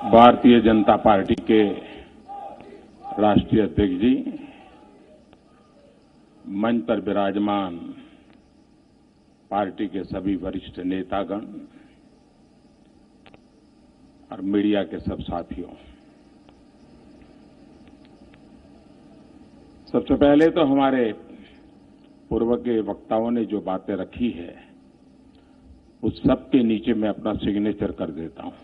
Bharatiya Janata party के राष्ट्रीय अध्यक्ष जी, मंच पर विराजमान पार्टी के सभी वरिष्ठ नेतागण और मीडिया के सब साथियों, सबसे पहले तो हमारे पूर्व के वक्ताओं ने जो बातें रखी है उस सब के नीचे मैं अपना सिग्नेचर कर देता हूं।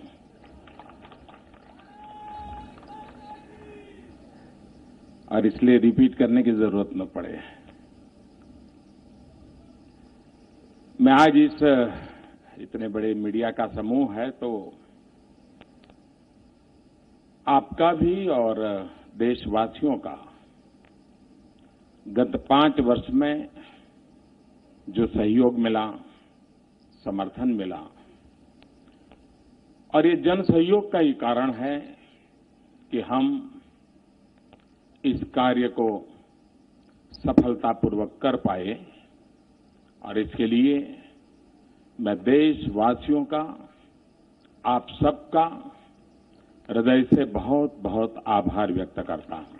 और इसलिए रिपीट करने की जरूरत न पड़े। मैं आज इतने बड़े मीडिया का समूह है तो आपका भी और देशवासियों का गत 5 वर्ष में जो सहयोग मिला, समर्थन मिला, और ये जन सहयोग का ही कारण है कि हम इस कार्य को सफलतापूर्वक कर पाए। और इसके लिए मैं देशवासियों का, आप सबका हृदय से बहुत बहुत आभार व्यक्त करता हूं।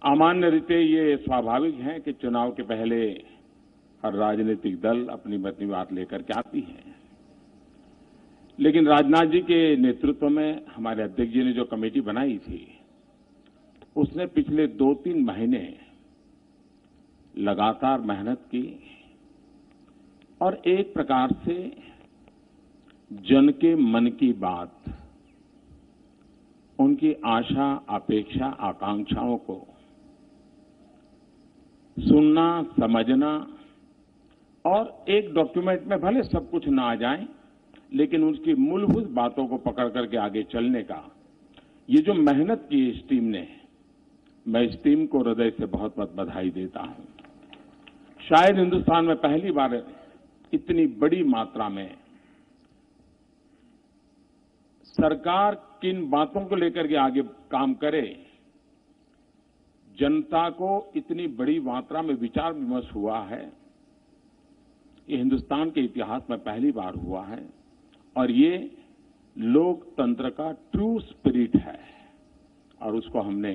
सामान्य रीते ये स्वाभाविक है कि चुनाव के पहले हर राजनीतिक दल अपनी बात लेकर के आती है, लेकिन राजनाथ जी के नेतृत्व में हमारे अध्यक्ष जी ने जो कमेटी बनाई थी उसने पिछले 2-3 महीने लगातार मेहनत की और एक प्रकार से जन के मन की बात, उनकी आशा, अपेक्षा, आकांक्षाओं को सुनना, समझना और एक डॉक्यूमेंट में भले सब कुछ ना आ जाए लेकिन उसकी मूलभूत बातों को पकड़ करके आगे चलने का ये जो मेहनत की इस टीम ने, मैं इस टीम को हृदय से बहुत बहुत बधाई देता हूं। शायद हिंदुस्तान में पहली बार इतनी बड़ी मात्रा में सरकार किन बातों को लेकर के आगे काम करे, जनता को इतनी बड़ी मात्रा में विचार विमर्श हुआ है, ये हिंदुस्तान के इतिहास में पहली बार हुआ है। और ये लोकतंत्र का ट्रू स्पिरिट है और उसको हमने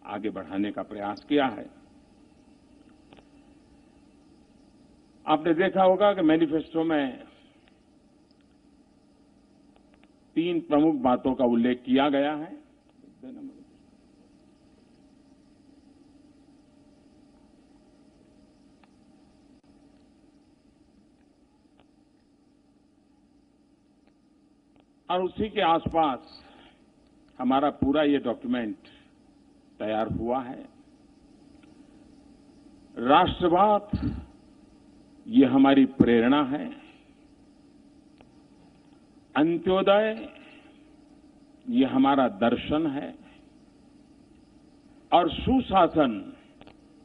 आगे बढ़ाने का प्रयास किया है। आपने देखा होगा कि मैनिफेस्टो में 3 प्रमुख बातों का उल्लेख किया गया है। और उसी के आसपास हमारा पूरा ये डॉक्यूमेंट तैयार हुआ है। राष्ट्रवाद ये हमारी प्रेरणा है, अंत्योदय ये हमारा दर्शन है और सुशासन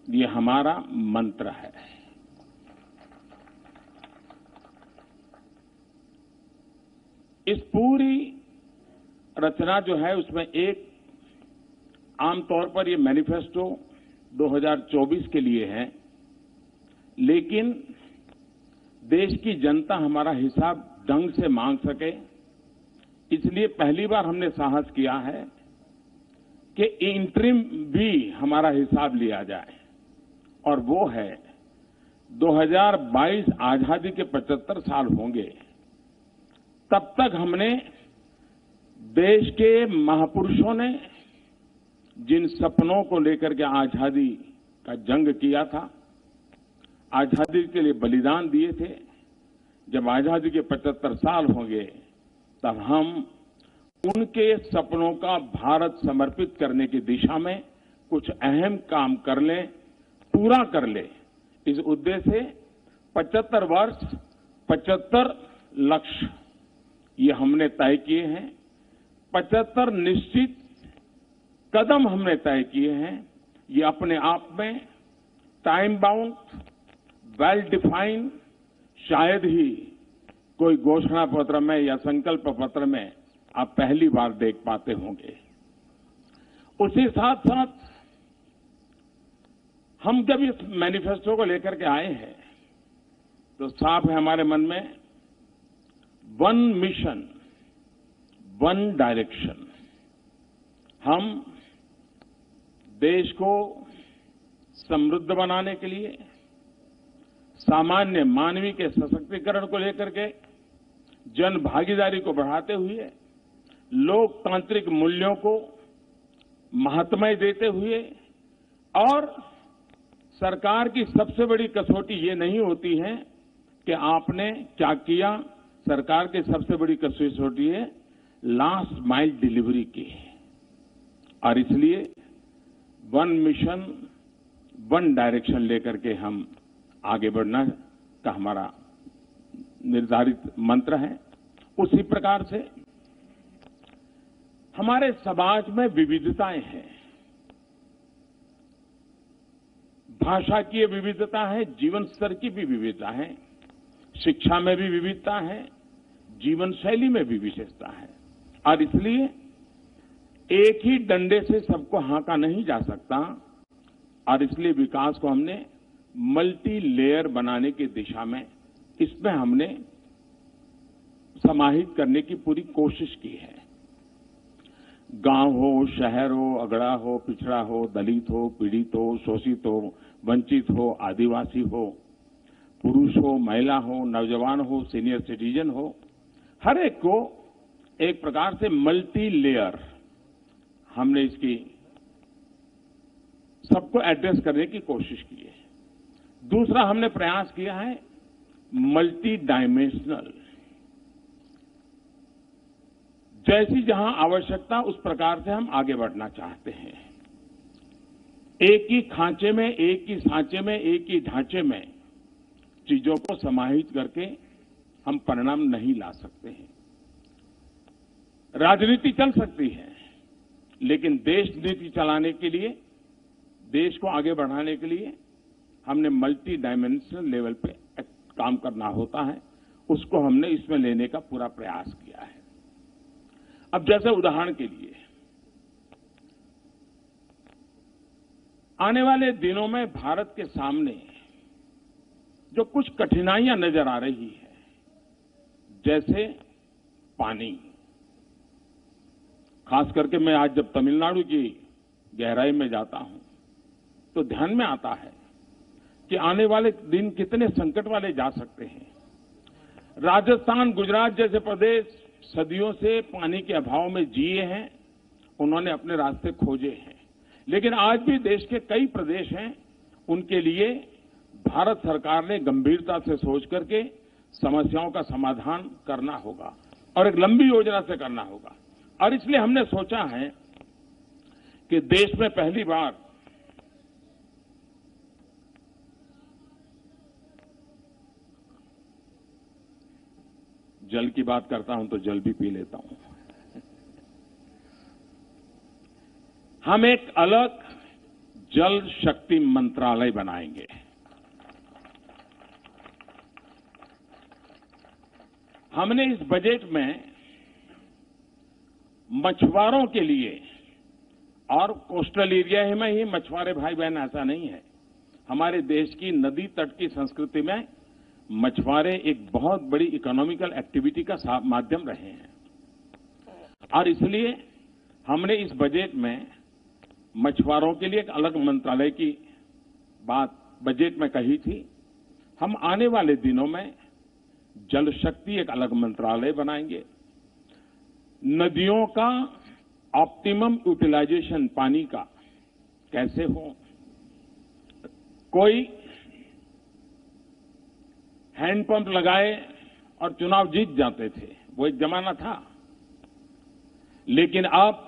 ये हमारा मंत्र है। इस पूरी रचना जो है उसमें एक आमतौर पर ये मैनिफेस्टो 2024 के लिए है, लेकिन देश की जनता हमारा हिसाब ढंग से मांग सके, इसलिए पहली बार हमने साहस किया है कि इंटरिम भी हमारा हिसाब लिया जाए। और वो है 2022 आजादी के 75 साल होंगे, तब तक हमने देश के महापुरुषों ने जिन सपनों को लेकर के आजादी का जंग किया था, आजादी के लिए बलिदान दिए थे, जब आजादी के 75 साल होंगे तब हम उनके सपनों का भारत समर्पित करने की दिशा में कुछ अहम काम कर लें, पूरा कर लें। इस उद्देश्य से 75 वर्ष 75 लक्ष्य ये हमने तय किए हैं। 75 निश्चित कदम हमने तय किए हैं। ये अपने आप में टाइम बाउंड, वेल डिफाइंड शायद ही कोई घोषणा पत्र में या संकल्प पत्र में आप पहली बार देख पाते होंगे। उसी साथ साथ हम जब इस मैनिफेस्टो को लेकर के आए हैं तो साफ है हमारे मन में, वन मिशन वन डायरेक्शन। हम देश को समृद्ध बनाने के लिए, सामान्य मानवीय के सशक्तिकरण को लेकर के, जन भागीदारी को बढ़ाते हुए, लोकतांत्रिक मूल्यों को महत्व देते हुए, और सरकार की सबसे बड़ी कसौटी ये नहीं होती है कि आपने क्या किया, सरकार की सबसे बड़ी कसौटी है लास्ट माइल डिलीवरी की। और इसलिए वन मिशन वन डायरेक्शन लेकर के हम आगे बढ़ना का हमारा निर्धारित मंत्र है। उसी प्रकार से हमारे समाज में विविधताएं हैं, भाषा की विविधता है, जीवन स्तर की भी विविधता है, शिक्षा में भी विविधता है, जीवन शैली में भी विशेषता है। और इसलिए एक ही डंडे से सबको हाँका नहीं जा सकता, और इसलिए विकास को हमने मल्टी लेयर बनाने की दिशा में, इसमें हमने समाहित करने की पूरी कोशिश की है। गांव हो, शहर हो, अगड़ा हो, पिछड़ा हो, दलित हो, पीड़ित हो, शोषित हो, वंचित हो, आदिवासी हो, पुरुष हो, महिला हो, नौजवान हो, सीनियर सिटीजन हो, हर एक को एक प्रकार से मल्टी लेयर हमने इसकी सबको एड्रेस करने की कोशिश की है। दूसरा हमने प्रयास किया है मल्टी डायमेंशनल, जैसी जहां आवश्यकता उस प्रकार से हम आगे बढ़ना चाहते हैं। एक ही खांचे में, एक ही सांचे में, एक ही ढांचे में चीजों को समाहित करके हम परिणाम नहीं ला सकते हैं। राजनीति चल सकती है, लेकिन देश नीति चलाने के लिए, देश को आगे बढ़ाने के लिए हमने मल्टी डायमेंशनल लेवल पे काम करना होता है। उसको हमने इसमें लेने का पूरा प्रयास किया है। अब जैसे उदाहरण के लिए, आने वाले दिनों में भारत के सामने जो कुछ कठिनाइयां नजर आ रही है, जैसे पानी, खास करके मैं आज जब तमिलनाडु की गहराई में जाता हूं तो ध्यान में आता है कि आने वाले दिन कितने संकट वाले जा सकते हैं। राजस्थान, गुजरात जैसे प्रदेश सदियों से पानी के अभाव में जिए हैं, उन्होंने अपने रास्ते खोजे हैं, लेकिन आज भी देश के कई प्रदेश हैं, उनके लिए भारत सरकार ने गंभीरता से सोच करके समस्याओं का समाधान करना होगा और एक लंबी योजना से करना होगा। और इसलिए हमने सोचा है कि देश में पहली बार जल की बात करता हूं तो जल भी पी लेता हूं। हम एक अलग जल शक्ति मंत्रालय बनाएंगे। हमने इस बजट में मछुआरों के लिए, और कोस्टल एरिया में ही मछुआरे भाई बहन ऐसा नहीं है, हमारे देश की नदी तट की संस्कृति में मछुआरे एक बहुत बड़ी इकोनॉमिकल एक्टिविटी का माध्यम रहे हैं। और इसलिए हमने इस बजट में मछुआरों के लिए एक अलग मंत्रालय की बात बजट में कही थी। हम आने वाले दिनों में जल शक्ति एक अलग मंत्रालय बनाएंगे। नदियों का ऑप्टिमम यूटिलाइजेशन पानी का कैसे हो। कोई हैंडपंप लगाए और चुनाव जीत जाते थे, वो एक जमाना था, लेकिन अब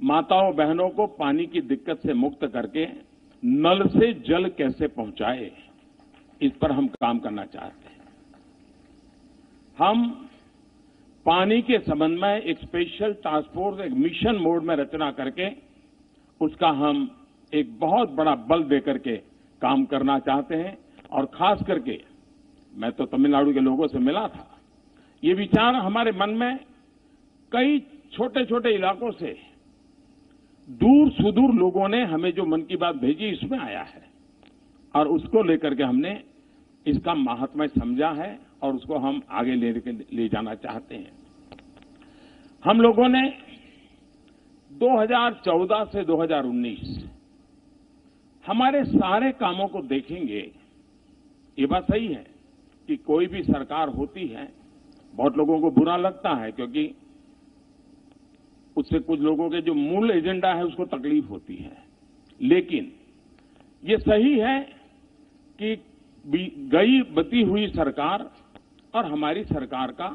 माताओं बहनों को पानी की दिक्कत से मुक्त करके नल से जल कैसे पहुंचाए, इस पर हम काम करना चाहते हैं। हम पानी के संबंध में एक स्पेशल टास्क फोर्स, एक मिशन मोड में रचना करके उसका हम एक बहुत बड़ा बल देकर के काम करना चाहते हैं। और खास करके मैं तो तमिलनाडु के लोगों से मिला था, ये विचार हमारे मन में कई छोटे छोटे इलाकों से दूर सुदूर लोगों ने हमें जो मन की बात भेजी इसमें आया है, और उसको लेकर के हमने इसका महात्म्य समझा है और उसको हम आगे ले जाना चाहते हैं। हम लोगों ने 2014 से 2019 हमारे सारे कामों को देखेंगे। ये बात सही है कि कोई भी सरकार होती है, बहुत लोगों को बुरा लगता है क्योंकि उससे कुछ लोगों के जो मूल एजेंडा है उसको तकलीफ होती है। लेकिन ये सही है कि गई बती हुई सरकार और हमारी सरकार का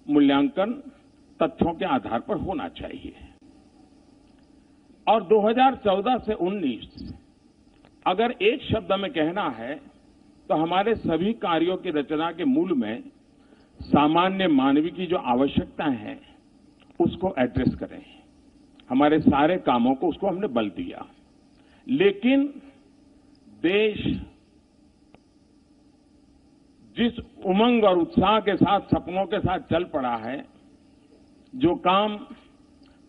मूल्यांकन तथ्यों के आधार पर होना चाहिए। और 2014 से 19 अगर एक शब्द में कहना है तो हमारे सभी कार्यों की रचना के मूल में सामान्य मानवीय की जो आवश्यकताएं हैं उसको एड्रेस करें। हमारे सारे कामों को उसको हमने बल दिया। लेकिन देश जिस उमंग और उत्साह के साथ, सपनों के साथ चल पड़ा है, जो काम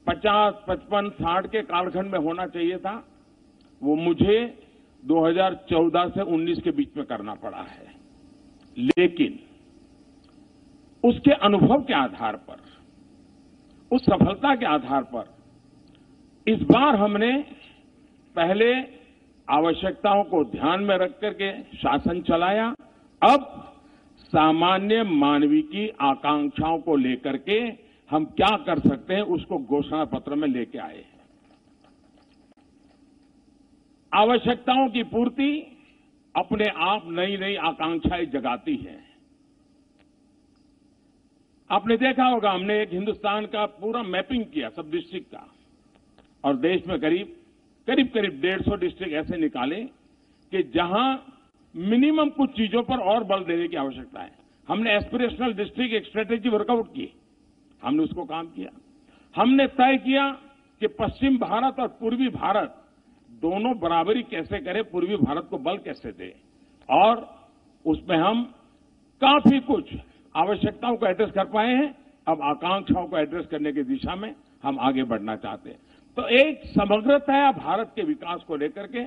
50, 55, 60 के कालखंड में होना चाहिए था, वो मुझे 2014 से 19 के बीच में करना पड़ा है। लेकिन उसके अनुभव के आधार पर, उस सफलता के आधार पर इस बार हमने पहले आवश्यकताओं को ध्यान में रख करके शासन चलाया। अब सामान्य मानवीय की आकांक्षाओं को लेकर के हम क्या कर सकते हैं उसको घोषणा पत्र में लेके आए हैं। आवश्यकताओं की पूर्ति अपने आप नई नई आकांक्षाएं जगाती है। आपने देखा होगा, हमने एक हिंदुस्तान का पूरा मैपिंग किया सब डिस्ट्रिक्ट का, और देश में करीब 150 डिस्ट्रिक्ट ऐसे निकाले कि जहां मिनिमम कुछ चीजों पर और बल देने की आवश्यकता है। हमने एस्पिरेशनल डिस्ट्रिक्ट एक स्ट्रेटेजी वर्कआउट की, हमने उसको काम किया। हमने तय किया कि पश्चिम भारत और पूर्वी भारत दोनों बराबरी कैसे करें, पूर्वी भारत को बल कैसे दे, और उसमें हम काफी कुछ आवश्यकताओं को एड्रेस कर पाए हैं। अब आकांक्षाओं को एड्रेस करने की दिशा में हम आगे बढ़ना चाहते हैं। तो एक समग्रतया भारत के विकास को लेकर के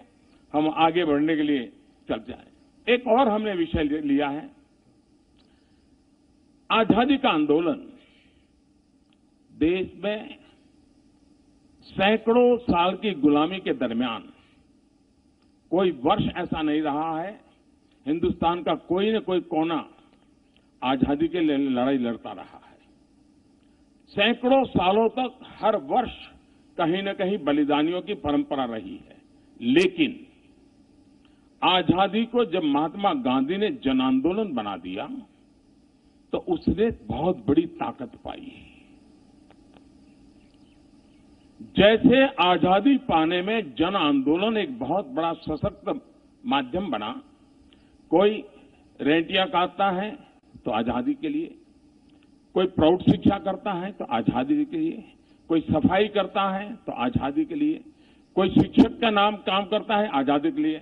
हम आगे बढ़ने के लिए चल जाए। एक और हमने विषय लिया है, आजादी का आंदोलन। देश में सैकड़ों साल की गुलामी के दरमियान कोई वर्ष ऐसा नहीं रहा है हिंदुस्तान का कोई न कोई कोना आजादी के लिए लड़ाई लड़ता रहा है। सैकड़ों सालों तक हर वर्ष कहीं न कहीं बलिदानियों की परंपरा रही है। लेकिन आजादी को जब महात्मा गांधी ने जन आंदोलन बना दिया तो उसने बहुत बड़ी ताकत पाई। जैसे आजादी पाने में जन आंदोलन एक बहुत बड़ा सशक्त माध्यम बना। कोई रेंटियां काटता है तो आजादी के लिए, कोई प्रौढ़ शिक्षा करता है तो आजादी के लिए, कोई सफाई करता है तो आजादी के लिए, कोई शिक्षक का नाम काम करता है आजादी के लिए,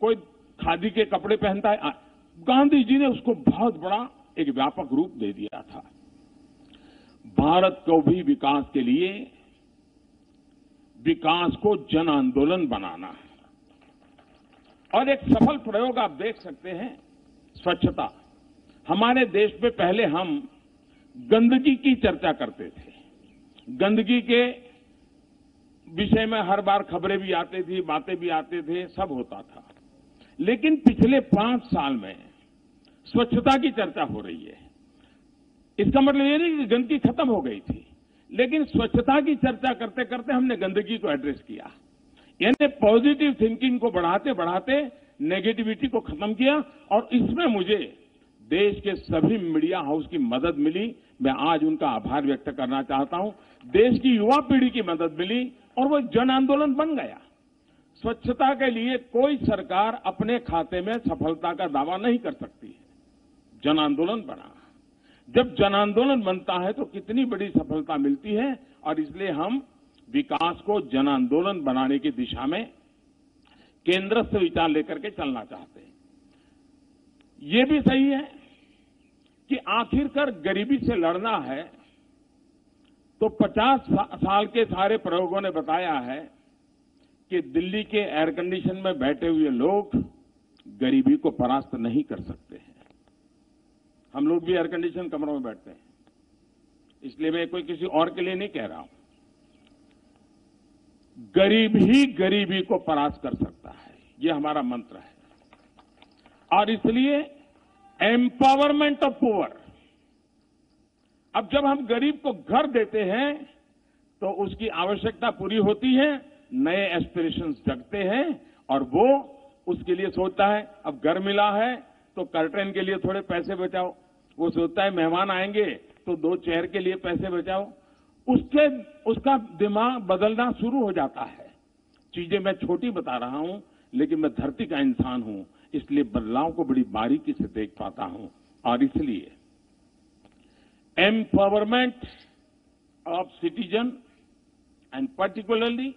कोई खादी के कपड़े पहनता है। गांधी जी ने उसको बहुत बड़ा एक व्यापक रूप दे दिया था। भारत को भी विकास के लिए विकास को जन आंदोलन बनाना। और एक सफल प्रयोग आप देख सकते हैं, स्वच्छता। हमारे देश में पहले हम गंदगी की चर्चा करते थे, गंदगी के विषय में हर बार खबरें भी आती थी, बातें भी आते थे, सब होता था। लेकिन पिछले 5 साल में स्वच्छता की चर्चा हो रही है। इसका मतलब ये नहीं कि गंदगी खत्म हो गई थी, लेकिन स्वच्छता की चर्चा करते करते हमने गंदगी को एड्रेस किया। यानी पॉजिटिव थिंकिंग को बढ़ाते बढ़ाते नेगेटिविटी को खत्म किया। और इसमें मुझे देश के सभी मीडिया हाउस की मदद मिली। मैं आज उनका आभार व्यक्त करना चाहता हूं। देश की युवा पीढ़ी की मदद मिली और वो जन आंदोलन बन गया। स्वच्छता के लिए कोई सरकार अपने खाते में सफलता का दावा नहीं कर सकती है। जन आंदोलन बना। जब जन आंदोलन बनता है तो कितनी बड़ी सफलता मिलती है। और इसलिए हम विकास को जन आंदोलन बनाने की दिशा में केंद्रस्थ विचार लेकर के चलना चाहते हैं। ये भी सही है कि आखिरकार गरीबी से लड़ना है तो 50 साल के सारे प्रयोगों ने बताया है कि दिल्ली के एयर कंडीशन में बैठे हुए लोग गरीबी को परास्त नहीं कर सकते हैं। हम लोग भी एयर कंडीशन कमरों में बैठते हैं, इसलिए मैं कोई किसी और के लिए नहीं कह रहा हूं। गरीब ही गरीबी को परास्त कर सकता है, ये हमारा मंत्र है। और इसलिए एम्पावरमेंट ऑफ पुअर, अब जब हम गरीब को घर देते हैं तो उसकी आवश्यकता पूरी होती है, नए एस्पिरेशंस जगते हैं और वो उसके लिए सोचता है अब घर मिला है तो कर्टेन के लिए थोड़े पैसे बचाओ, वो सोचता है मेहमान आएंगे तो 2 चेयर के लिए पैसे बचाओ। उसका दिमाग बदलना शुरू हो जाता है। चीजें मैं छोटी बता रहा हूं, लेकिन मैं धरती का इंसान हूं, इसलिए बदलाव को बड़ी बारीकी से देख पाता हूं। और इसलिए empowerment of citizen and particularly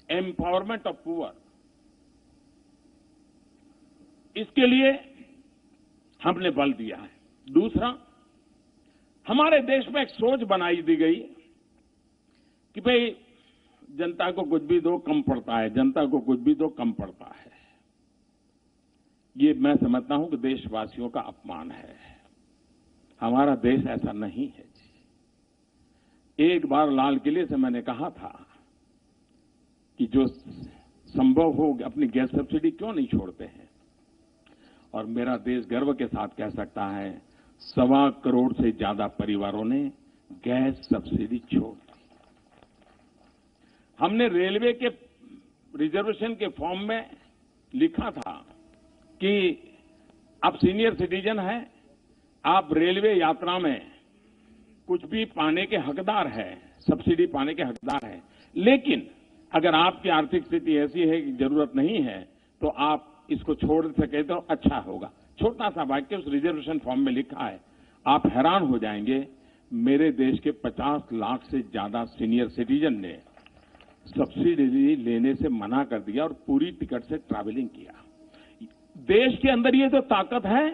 empowerment of poor, इसके लिए हमने बल दिया है। दूसरा, हमारे देश में एक सोच बनाई दी गई कि भाई जनता को कुछ भी दो कम पड़ता है, जनता को कुछ भी दो कम पड़ता है। ये मैं समझता हूं कि देशवासियों का अपमान है। हमारा देश ऐसा नहीं है। एक बार लाल किले से मैंने कहा था कि जो संभव हो अपनी गैस सब्सिडी क्यों नहीं छोड़ते हैं, और मेरा देश गर्व के साथ कह सकता है 1.25 करोड़ से ज्यादा परिवारों ने गैस सब्सिडी छोड़ दी। हमने रेलवे के रिजर्वेशन के फॉर्म में लिखा था कि आप सीनियर सिटीजन हैं, आप रेलवे यात्रा में कुछ भी पाने के हकदार हैं, सब्सिडी पाने के हकदार हैं, लेकिन अगर आपकी आर्थिक स्थिति ऐसी है कि जरूरत नहीं है तो आप इसको छोड़ सके तो अच्छा होगा। छोटा सा वाक्य उस रिजर्वेशन फॉर्म में लिखा है। आप हैरान हो जाएंगे, मेरे देश के 50 लाख से ज्यादा सीनियर सिटीजन ने सब्सिडी लेने से मना कर दिया और पूरी टिकट से ट्रैवलिंग किया। देश के अंदर ये जो ताकत है,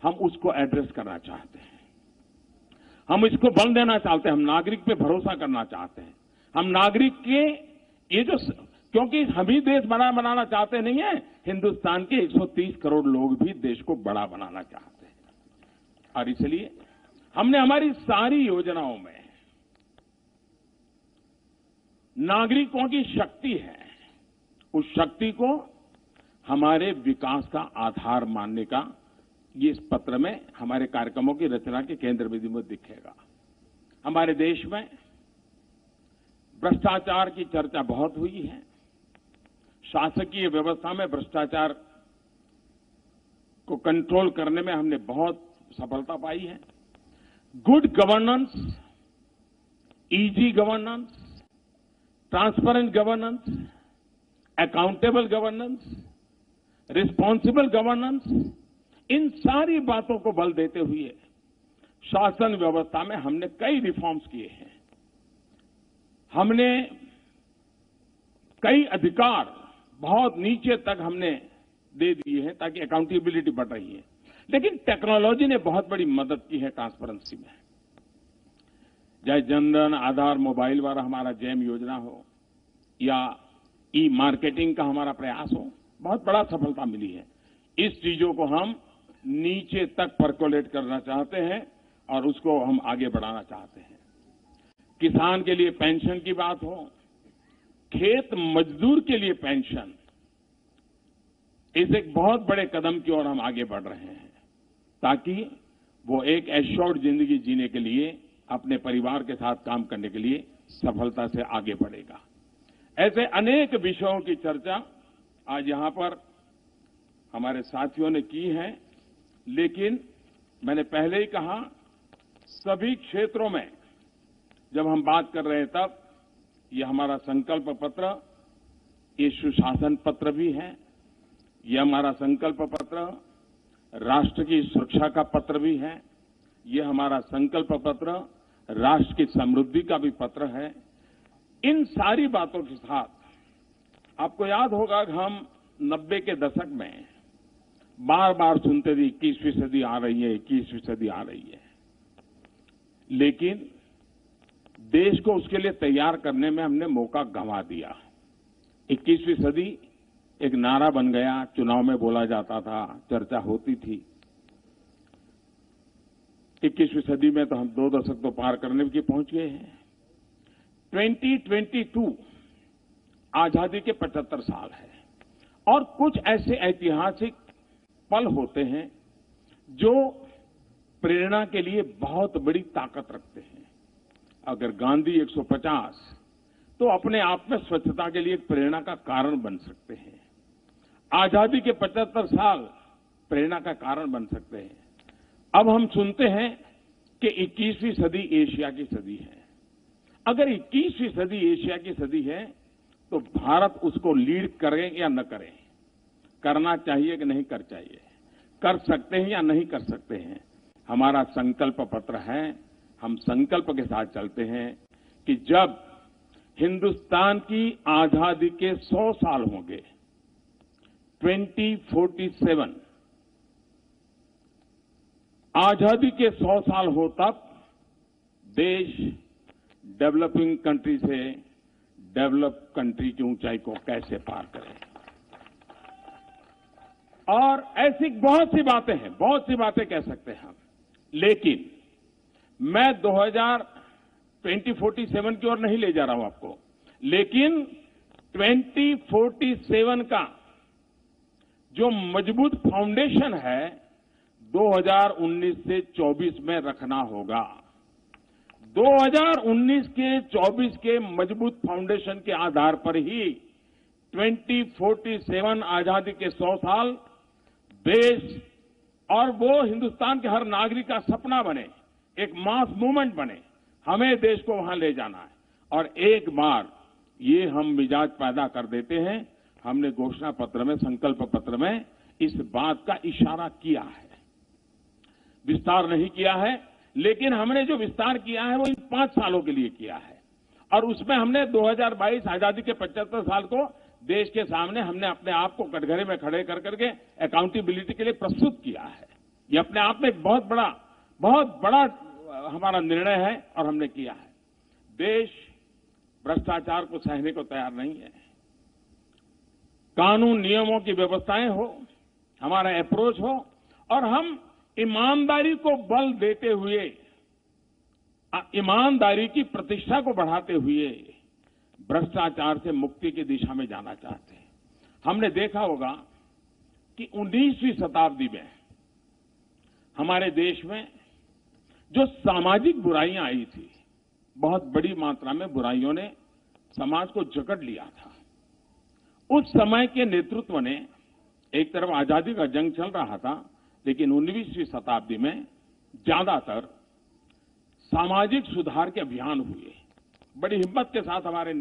हम उसको एड्रेस करना चाहते हैं, हम इसको बल देना चाहते हैं, हम नागरिक पे भरोसा करना चाहते हैं। हम नागरिक के ये जो, क्योंकि हम ही देश बड़ा बनाना चाहते नहीं है, हिंदुस्तान के 130 करोड़ लोग भी देश को बड़ा बनाना चाहते हैं। और इसलिए हमने हमारी सारी योजनाओं में नागरिकों की शक्ति है, उस शक्ति को हमारे विकास का आधार मानने का ये इस पत्र में हमारे कार्यक्रमों की रचना के केंद्र बिंदु में दिखेगा। हमारे देश में भ्रष्टाचार की चर्चा बहुत हुई है। शासकीय व्यवस्था में भ्रष्टाचार को कंट्रोल करने में हमने बहुत सफलता पाई है। Good governance, easy governance, transparent governance, accountable governance, responsible governance, इन सारी बातों को बल देते हुए शासन व्यवस्था में हमने कई रिफॉर्म्स किए हैं। हमने कई अधिकार बहुत नीचे तक हमने दे दिए हैं ताकि अकाउंटेबिलिटी बढ़ रही है। लेकिन टेक्नोलॉजी ने बहुत बड़ी मदद की है ट्रांसपेरेंसी में। चाहे जनधन, आधार, मोबाइल वाला हमारा जैम योजना हो या ई मार्केटिंग का हमारा प्रयास हो, बहुत बड़ा सफलता मिली है। इस चीजों को हम नीचे तक परकोलेट करना चाहते हैं और उसको हम आगे बढ़ाना चाहते हैं। किसान के लिए पेंशन की बात हो, खेत मजदूर के लिए पेंशन, इस एक बहुत बड़े कदम की ओर हम आगे बढ़ रहे हैं ताकि वो एक एश्योर्ड जिंदगी जीने के लिए, अपने परिवार के साथ काम करने के लिए सफलता से आगे बढ़ेगा। ऐसे अनेक विषयों की चर्चा आज यहां पर हमारे साथियों ने की है, लेकिन मैंने पहले ही कहा, सभी क्षेत्रों में जब हम बात कर रहे हैं तब ये हमारा संकल्प पत्र, ये सुशासन पत्र भी है, ये हमारा संकल्प पत्र राष्ट्र की सुरक्षा का पत्र भी है, ये हमारा संकल्प पत्र राष्ट्र की समृद्धि का भी पत्र है। इन सारी बातों के साथ आपको याद होगा कि हम 90 के दशक में बार बार सुनते थे 21वीं सदी आ रही है, 21वीं सदी आ रही है, लेकिन देश को उसके लिए तैयार करने में हमने मौका गंवा दिया। 21वीं सदी एक नारा बन गया, चुनाव में बोला जाता था, चर्चा होती थी। 21वीं सदी में तो हम 2 दशक तो पार करने की पहुंच गए हैं। 2022 आजादी के 75 साल है और कुछ ऐसे ऐतिहासिक पल होते हैं जो प्रेरणा के लिए बहुत बड़ी ताकत रखते हैं। अगर गांधी 150 तो अपने आप में स्वच्छता के लिए एक प्रेरणा का कारण बन सकते हैं। आजादी के 75 साल प्रेरणा का कारण बन सकते हैं। अब हम सुनते हैं कि 21वीं सदी एशिया की सदी है। अगर 21वीं सदी एशिया की सदी है तो भारत उसको लीड करे या न करे, करना चाहिए कि नहीं कर चाहिए, कर सकते हैं या नहीं कर सकते हैं, हमारा संकल्प पत्र है। हम संकल्प के साथ चलते हैं कि जब हिंदुस्तान की आजादी के 100 साल होंगे, 2047 आजादी के 100 साल हो, तब देश डेवलपिंग कंट्री से डेवलप कंट्री की ऊंचाई को कैसे पार करे। और ऐसी बहुत सी बातें हैं, बहुत सी बातें कह सकते हैं हम, लेकिन मैं 2047 की ओर नहीं ले जा रहा हूं आपको, लेकिन 2047 का जो मजबूत फाउंडेशन है 2019 से 24 में रखना होगा। 2019 के 24 के मजबूत फाउंडेशन के आधार पर ही 2047 आजादी के 100 साल देश और वो हिंदुस्तान के हर नागरिक का सपना बने, एक मास मूवमेंट बने। हमें देश को वहां ले जाना है और एक बार ये हम मिजाज पैदा कर देते हैं। हमने घोषणा पत्र में, संकल्प पत्र में इस बात का इशारा किया है, विस्तार नहीं किया है, लेकिन हमने जो विस्तार किया है वो इन 5 सालों के लिए किया है। और उसमें हमने 2022 आजादी के 75 साल को देश के सामने हमने अपने आप को कटघरे में खड़े कर करके अकाउंटेबिलिटी के लिए प्रस्तुत किया है। ये अपने आप में एक बहुत बड़ा हमारा निर्णय है और हमने किया है। देश भ्रष्टाचार को सहने को तैयार नहीं है। कानून नियमों की व्यवस्थाएं हो, हमारा अप्रोच हो और हम ईमानदारी को बल देते हुए, ईमानदारी की प्रतिष्ठा को बढ़ाते हुए भ्रष्टाचार से मुक्ति की दिशा में जाना चाहते हैं। हमने देखा होगा कि 19वीं शताब्दी में हमारे देश में जो सामाजिक बुराइयां आई थी, बहुत बड़ी मात्रा में बुराइयों ने समाज को जकड़ लिया था। उस समय के नेतृत्व ने, एक तरफ आजादी का जंग चल रहा था, लेकिन 19वीं शताब्दी में ज्यादातर सामाजिक सुधार के अभियान हुए। बड़ी हिम्मत के साथ हमारे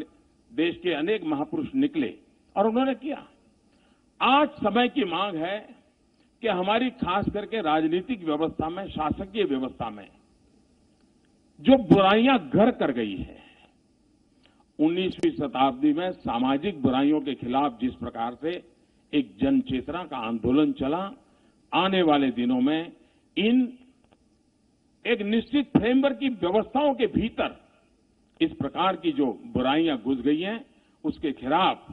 देश के अनेक महापुरुष निकले और उन्होंने किया। आज समय की मांग है कि हमारी खास करके राजनीतिक व्यवस्था में, शासकीय व्यवस्था में जो बुराइयां घर कर गई है, 19वीं शताब्दी में सामाजिक बुराइयों के खिलाफ जिस प्रकार से एक जन चेतना का आंदोलन चला, आने वाले दिनों में इन एक निश्चित फ्रेमवर्क की व्यवस्थाओं के भीतर इस प्रकार की जो बुराइयां घुस गई हैं, उसके खिलाफ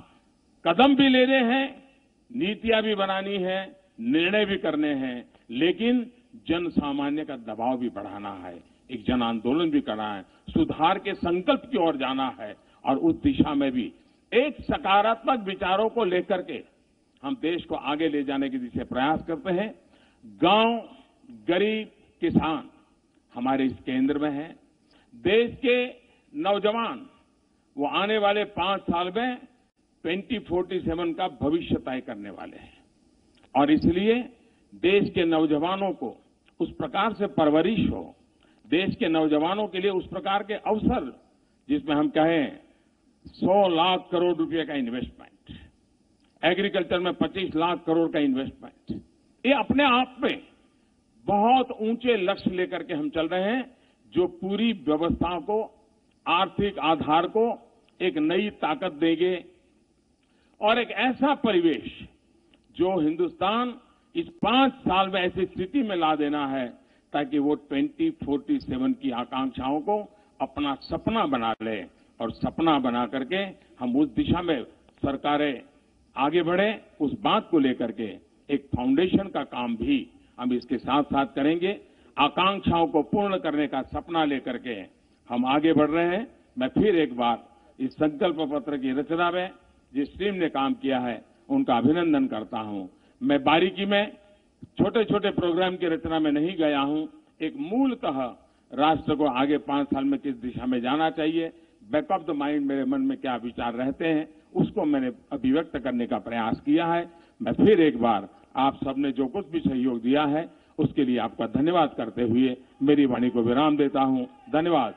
कदम भी लेने हैं, नीतियां भी बनानी है, निर्णय भी करने हैं, लेकिन जन सामान्य का दबाव भी बढ़ाना है, एक जन आंदोलन भी करना है, सुधार के संकल्प की ओर जाना है और उस दिशा में भी एक सकारात्मक विचारों को लेकर के हम देश को आगे ले जाने की दिशा प्रयास करते हैं। गांव, गरीब, किसान हमारे इस केंद्र में है। देश के नौजवान वो आने वाले 5 साल में 2047 का भविष्य तय करने वाले हैं और इसलिए देश के नौजवानों को उस प्रकार से परवरिश हो, देश के नौजवानों के लिए उस प्रकार के अवसर, जिसमें हम कहें 100 लाख करोड़ रुपए का इन्वेस्टमेंट, एग्रीकल्चर में 25 लाख करोड़ का इन्वेस्टमेंट, ये अपने आप में बहुत ऊंचे लक्ष्य लेकर के हम चल रहे हैं, जो पूरी व्यवस्था को, आर्थिक आधार को एक नई ताकत देंगे और एक ऐसा परिवेश जो हिंदुस्तान इस 5 साल में ऐसी स्थिति में ला देना है ताकि वो 2047 की आकांक्षाओं को अपना सपना बना ले और सपना बना करके हम उस दिशा में सरकारें आगे बढ़े, उस बात को लेकर के एक फाउंडेशन का काम भी हम इसके साथ साथ करेंगे। आकांक्षाओं को पूर्ण करने का सपना लेकर के हम आगे बढ़ रहे हैं। मैं फिर एक बार इस संकल्प पत्र की रचना में जिस टीम ने काम किया है उनका अभिनंदन करता हूं। मैं बारीकी में छोटे छोटे प्रोग्राम की रचना में नहीं गया हूं। एक मूलतः राष्ट्र को आगे 5 साल में किस दिशा में जाना चाहिए, बैक ऑफ द माइंड मेरे मन में क्या विचार रहते हैं, उसको मैंने अभिव्यक्त करने का प्रयास किया है। मैं फिर एक बार आप सबने जो कुछ भी सहयोग दिया है उसके लिए आपका धन्यवाद करते हुए मेरी वाणी को विराम देता हूं। धन्यवाद।